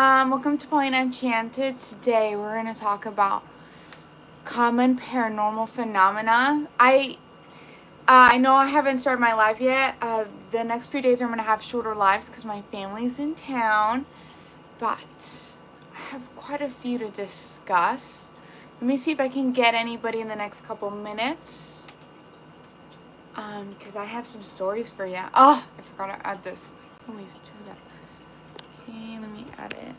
Welcome to Paulina Enchanted. Today we're going to talk about common paranormal phenomena. I know I haven't started my live yet. The next few days I'm going to have shorter lives because my family's in town, but I have quite a few to discuss. Let me see if I can get anybody in the next couple minutes, because I have some stories for you. Oh, I forgot to add this. I always do that. Okay, let me add it.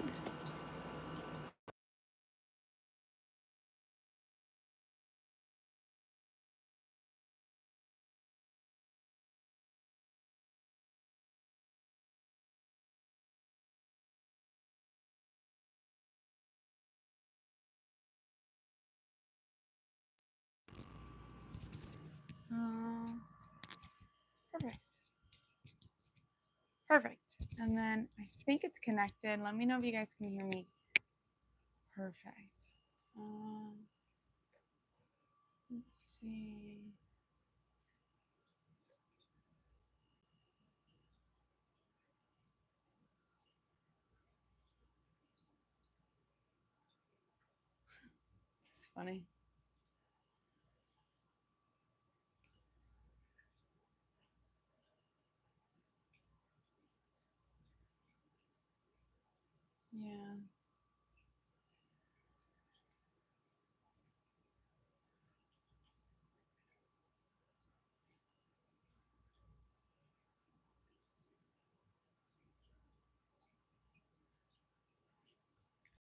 Perfect. Perfect. And then I think it's connected. Let me know if you guys can hear me. Perfect. Let's see. It's funny. Yeah.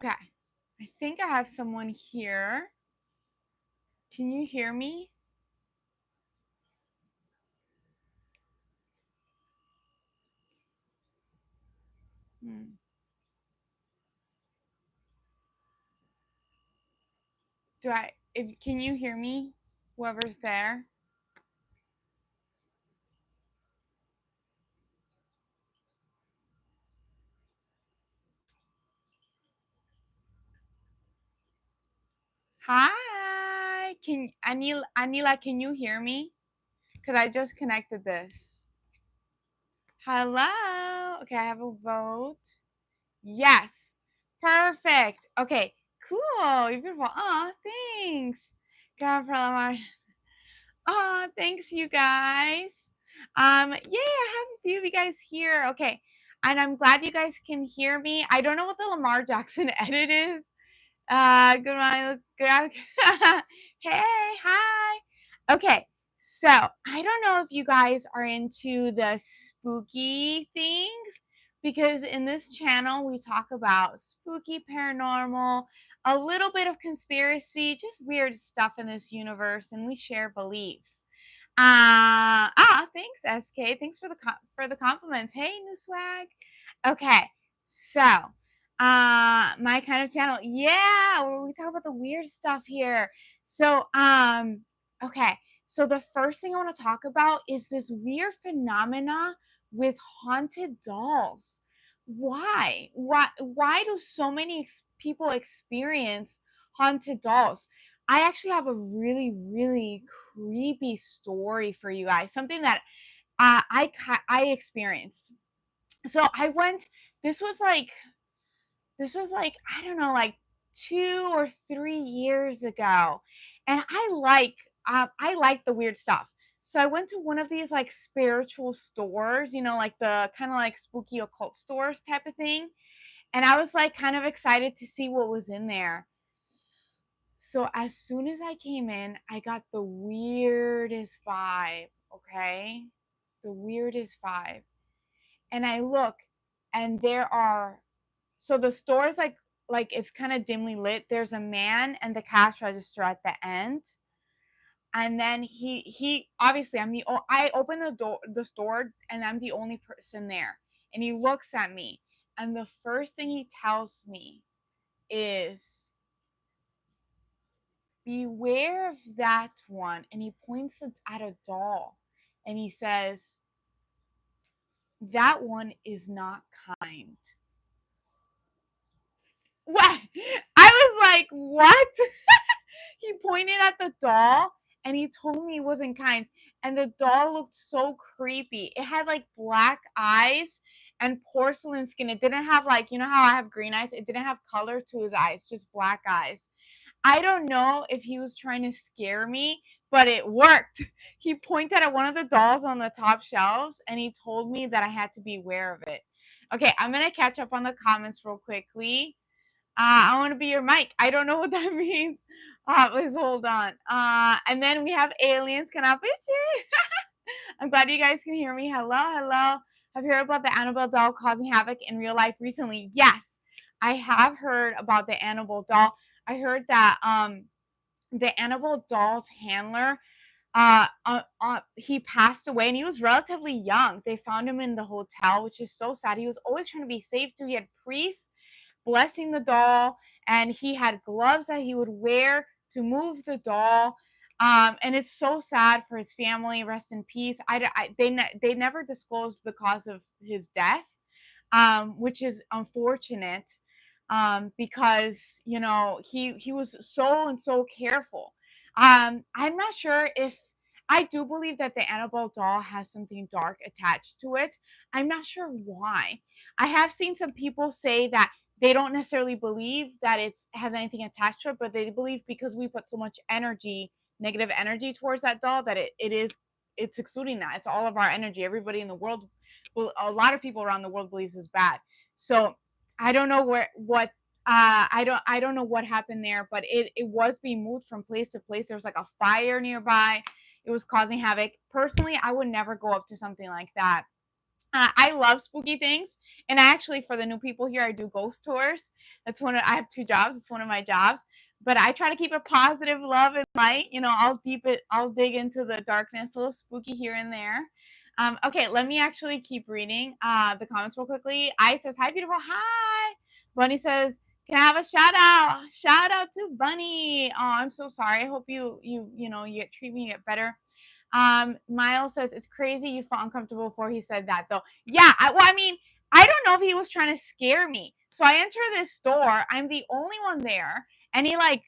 Okay. I think I have someone here. Can you hear me? Can you hear me? Whoever's there? Hi. Anila, can you hear me? Because I just connected this. Hello. Okay, I have a vote. Yes. Perfect. Okay. Cool. You're beautiful. Aw, thanks. God, for my. Aw, thanks, you guys. Yeah, I have a few of you guys here. Okay. And I'm glad you guys can hear me. I don't know what the Lamar Jackson edit is. Good morning. Good Hey, hi. Okay. So I don't know if you guys are into the spooky things, because in this channel we talk about spooky, paranormal, a little bit of conspiracy, just weird stuff in this universe, and we share beliefs. Thanks, SK. Thanks for the compliments. Hey, new swag. Okay, so my kind of channel, yeah, where we talk about the weird stuff here. So okay, so the first thing I want to talk about is this weird phenomena with haunted dolls. Why do so many people experience haunted dolls? I actually have a really, really creepy story for you guys. Something that I experienced. So I went. This was like I don't know, like 2 or 3 years ago, and I like the weird stuff. So I went to one of these like spiritual stores, like the kind of like spooky occult stores type of thing, and I was like kind of excited to see what was in there. So as soon as I came in, I got the weirdest vibe, okay? The weirdest vibe. And I look, and there are, so the store is like it's kind of dimly lit. There's a man and the cash register at the end. And then he obviously I open the store, and I'm the only person there. And he looks at me, and the first thing he tells me is, beware of that one. And he points at a doll, and he says, that one is not kind. What? I was like, what? He pointed at the doll, and he told me he wasn't kind. And the doll looked so creepy. It had like black eyes, and porcelain skin. It didn't have like, you know how I have green eyes? It didn't have color to his eyes, just black eyes. I don't know if he was trying to scare me, but it worked. He pointed at one of the dolls on the top shelves and he told me that I had to be aware of it. Okay, I'm going to catch up on the comments real quickly. I want to be your mic. I don't know what that means. Please hold on. And then we have aliens. Can I bitch it? I'm glad you guys can hear me. Hello, hello. Have you heard about the Annabelle doll causing havoc in real life recently? Yes, I have heard about the Annabelle doll. I heard that the Annabelle doll's handler, he passed away and he was relatively young. They found him in the hotel, which is so sad. He was always trying to be safe too. He had priests blessing the doll, and he had gloves that he would wear to move the doll. And it's so sad for his family. Rest in peace. They never disclosed the cause of his death, which is unfortunate, because you know he was so careful. I'm not sure if I do believe that the Annabelle doll has something dark attached to it. I'm not sure why. I have seen some people say that they don't necessarily believe that it has anything attached to it, but they believe because we put so much energy, negative energy towards that doll, that it's exuding that. It's all of our energy. Everybody in the world, well, a lot of people around the world believes is bad. So I don't know I don't know what happened there, but it was being moved from place to place. There was like a fire nearby. It was causing havoc. Personally, I would never go up to something like that. I love spooky things, and actually, for the new people here, I do ghost tours. I have two jobs. It's one of my jobs, but I try to keep it positive, love, and light. You know, I'll dig into the darkness, a little spooky here and there. Okay, let me actually keep reading the comments real quickly. I says, "Hi, beautiful. Hi." Bunny says, "Can I have a shout out? Shout out to Bunny." Oh, I'm so sorry. I hope you treat me, get better. Miles says it's crazy you felt uncomfortable before he said that though. Yeah, I mean, I don't know if he was trying to scare me. So I enter this store. I'm the only one there, and he like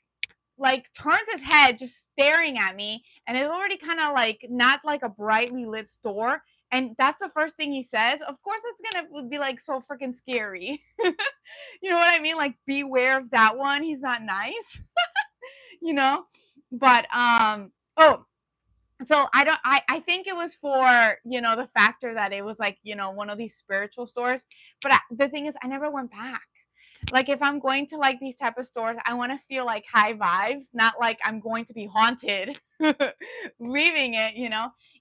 turns his head, just staring at me, and it's already kind of like not like a brightly lit store. And that's the first thing he says. Of course, it's gonna be like so freaking scary. You know what I mean? Like, beware of that one. He's not nice, you know. But oh, so I think it was for, the factor that it was like, one of these spiritual stores. But the thing is, I never went back. Like, if I'm going to like these type of stores, I want to feel like high vibes, not like I'm going to be haunted leaving it.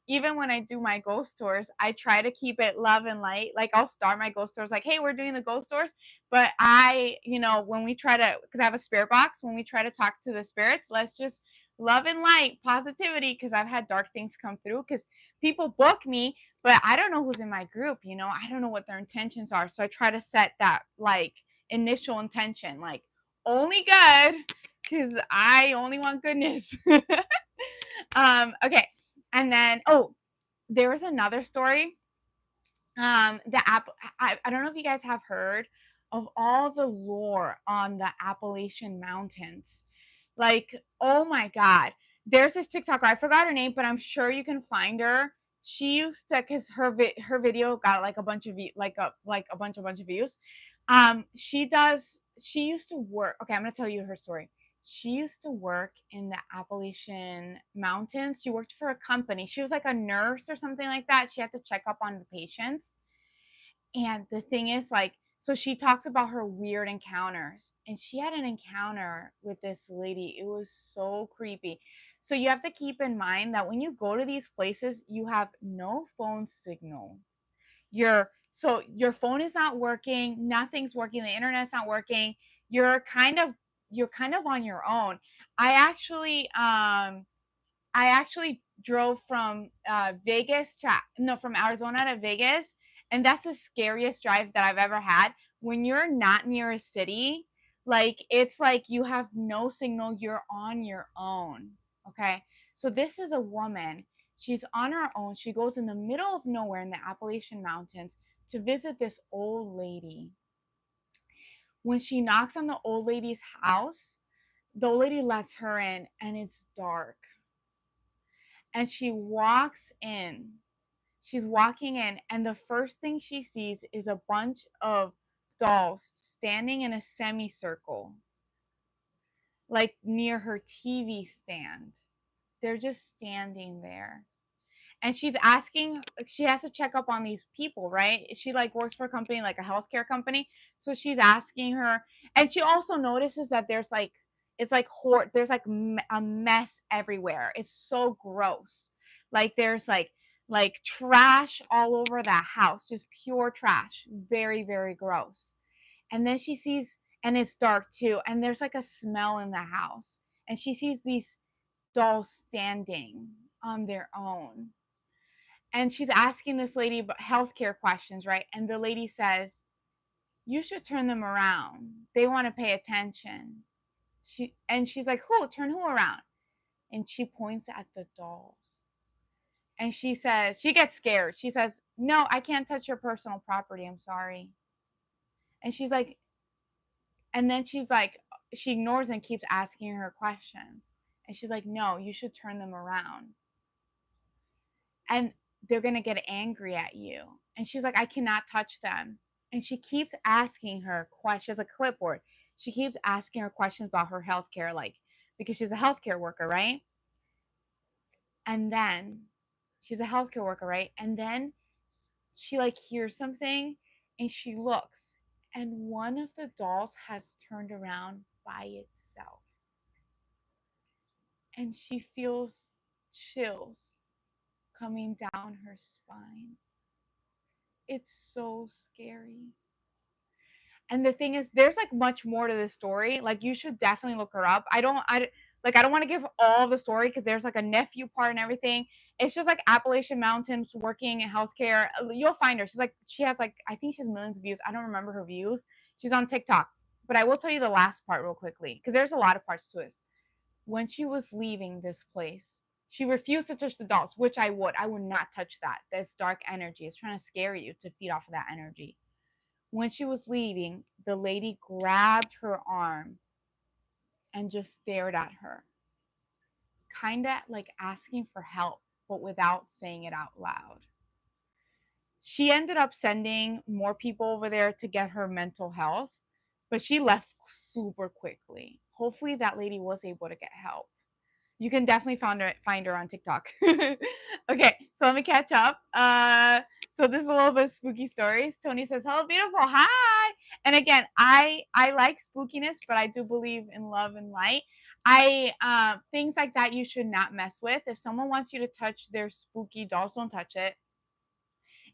Even when I do my ghost tours, I try to keep it love and light. Like, I'll start my ghost tours like, hey, we're doing the ghost tours. But when we try to, because I have a spirit box, when we try to talk to the spirits, let's just love and light, positivity, because I've had dark things come through, because people book me, but I don't know who's in my group. I don't know what their intentions are. So I try to set that like initial intention, like only good, because I only want goodness. Okay. And then, there was another story. I don't know if you guys have heard of all the lore on the Appalachian Mountains. Like, oh my God. There's this TikToker, I forgot her name, but I'm sure you can find her. She used to, because her video got like a bunch of bunch of views. She used to work. Okay, I'm gonna tell you her story. She used to work in the Appalachian Mountains. She worked for a company. She was like a nurse or something like that. She had to check up on the patients. And the thing is, like, so she talks about her weird encounters, and she had an encounter with this lady. It was so creepy. So you have to keep in mind that when you go to these places, you have no phone signal. Your phone is not working, nothing's working, the internet's not working. You're kind of on your own. I actually I actually drove from from Arizona to Vegas, and that's the scariest drive that I've ever had. When you're not near a city, like, it's like you have no signal, you're on your own. Okay. So this is a woman. She's on her own. She goes in the middle of nowhere in the Appalachian Mountains to visit this old lady. When she knocks on the old lady's house, the old lady lets her in, and it's dark, and she walks in. She's walking in, and the first thing she sees is a bunch of dolls standing in a semicircle, like near her TV stand. They're just standing there. And she's asking, she has to check up on these people, right? She like works for a company, like a healthcare company. So she's asking her, and she also notices that there's like, it's like there's like a mess everywhere. It's so gross. Like there's like trash all over the house, just pure trash. Very, very gross. And then she sees, and it's dark too, and there's like a smell in the house. And she sees these dolls standing on their own, and she's asking this lady about healthcare questions, right? And the lady says, "You should turn them around. They want to pay attention." She's like, "Who? Turn who around?" And she points at the dolls. And she says, she gets scared. She says, "No, I can't touch your personal property. I'm sorry." And she's like, and then she's like, she ignores and keeps asking her questions. And she's like, "No, you should turn them around. And they're going to get angry at you." And she's like, "I cannot touch them." And she keeps asking her questions, a clipboard. She keeps asking her questions about her healthcare, like, because she's a healthcare worker, right? And then she's a healthcare worker, right? And then she like hears something, and she looks, and one of the dolls has turned around by itself. And she feels chills coming down her spine. It's so scary. And the thing is, there's like much more to this story. Like you should definitely look her up. I don't want to give all the story because there's like a nephew part and everything. It's just like Appalachian Mountains working in healthcare. You'll find her. She has like, I think she has millions of views. I don't remember her views. She's on TikTok. But I will tell you the last part real quickly because there's a lot of parts to it. When she was leaving this place, she refused to touch the dolls, which I would. I would not touch that. That's dark energy. It's trying to scare you to feed off of that energy. When she was leaving, the lady grabbed her arm and just stared at her, kind of like asking for help, but without saying it out loud. She ended up sending more people over there to get her mental health, but she left super quickly. Hopefully, that lady was able to get help. You can definitely find her on TikTok. Okay, so let me catch up. So this is a little bit of spooky stories. Tony says, "Hello, beautiful. Hi." And again, I like spookiness, but I do believe in love and light. I things like that you should not mess with. If someone wants you to touch their spooky dolls, don't touch it.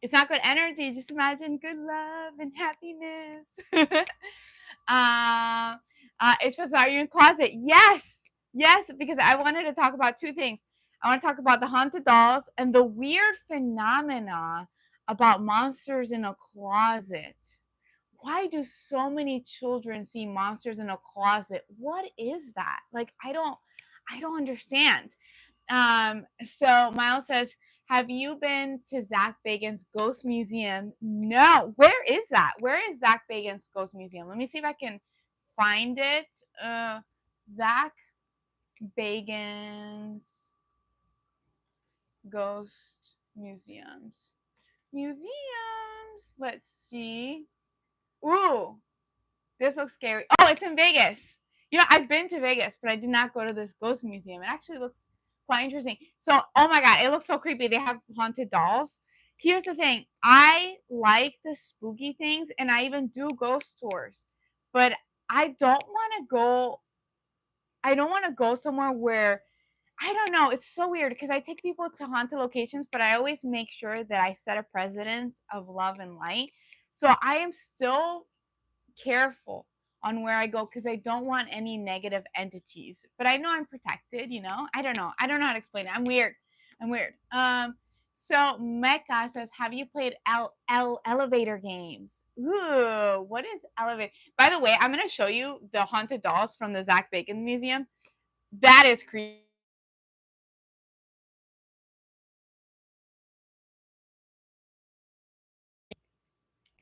It's not good energy. Just imagine good love and happiness. It's supposed to are you in closet? Yes, yes, because I wanted to talk about two things. I want to talk about the haunted dolls and the weird phenomena about monsters in a closet. Why do so many children see monsters in a closet? What is that? Like I don't understand. So Miles says, "Have you been to Zach Bagan's Ghost Museum?" No. Where is that? Where is Zach Bagan's Ghost Museum? Let me see if I can find it. Zach Bagan's Ghost Museums. Museums. Let's see. Ooh, this looks scary. Oh, it's in Vegas. You know, I've been to Vegas, but I did not go to this ghost museum. It actually looks quite interesting. So, oh my God, it looks so creepy. They have haunted dolls. Here's the thing. I like the spooky things, and I even do ghost tours. But I don't want to go I don't want to go somewhere where I don't know. It's so weird because I take people to haunted locations, but I always make sure that I set a precedent of love and light. So I am still careful on where I go because I don't want any negative entities. But I know I'm protected, you know? I don't know. I don't know how to explain it. I'm weird. I'm weird. So Mecca says, "Have you played elevator games?" Ooh, what is elevator? By the way, I'm gonna show you the haunted dolls from the Zach Bacon Museum. That is creepy.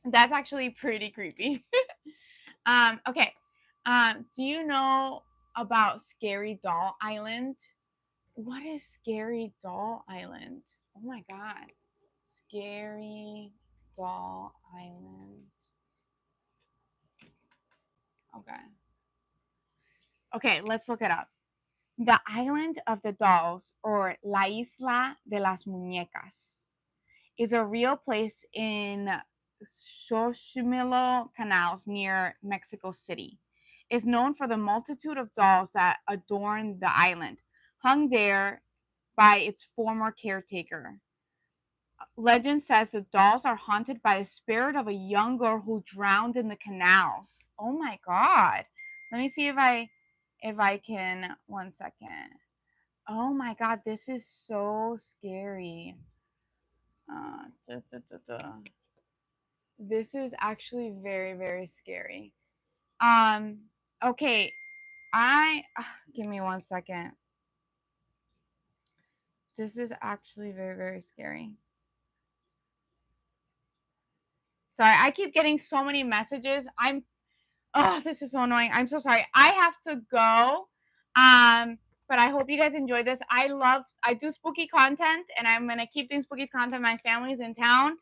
That's actually pretty creepy. Okay. Do you know about Scary Doll Island? What is Scary Doll Island? Oh my God. Scary Doll Island. Okay. Okay, let's look it up. The Island of the Dolls, or La Isla de las Muñecas, is a real place in Xochimilco Canals near Mexico City. It's known for the multitude of dolls that adorn the island, hung there by its former caretaker. Legend says the dolls are haunted by the spirit of a young girl who drowned in the canals. Oh my god. Let me see if I can 1 second. Oh my god, this is so scary. Da, da, da, da. This is actually very, very scary. Um, okay, I give me 1 second. This is actually very, very scary. Sorry, I keep getting so many messages. Oh, this is so annoying. I'm so sorry. I have to go. But I hope you guys enjoyed this. I do spooky content and I'm gonna keep doing spooky content. My family's in town.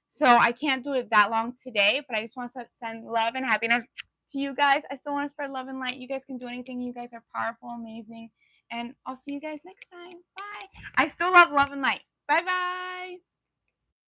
So I can't do it that long today, but I just want to send love and happiness to you guys. I still want to spread love and light. You guys can do anything. You guys are powerful, amazing. And I'll see you guys next time. Bye. I still love and light. Bye bye.